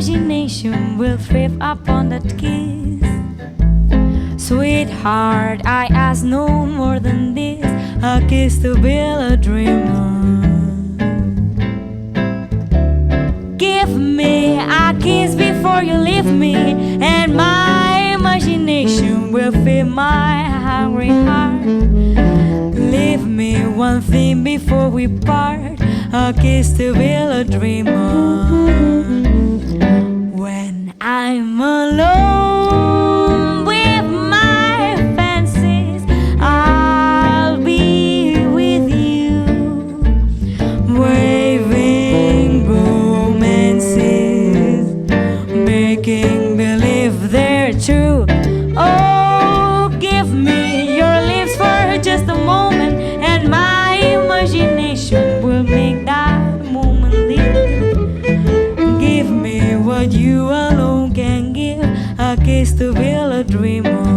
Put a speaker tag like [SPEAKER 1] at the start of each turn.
[SPEAKER 1] imagination will thrive upon that kiss. Sweetheart, I ask no more than this, a kiss to build a dream on. Give me a kiss before you leave me, and my imagination will feed my hungry heart. Leave me one thing before we part, a kiss to build a dream on. When I'm alone with my fancies, I'll be with you, waving romances, making believe they're true. Oh, give me your lips for just a moment, and my imagination will make that moment live. Give me what you alone can give, a kiss to build a dream on.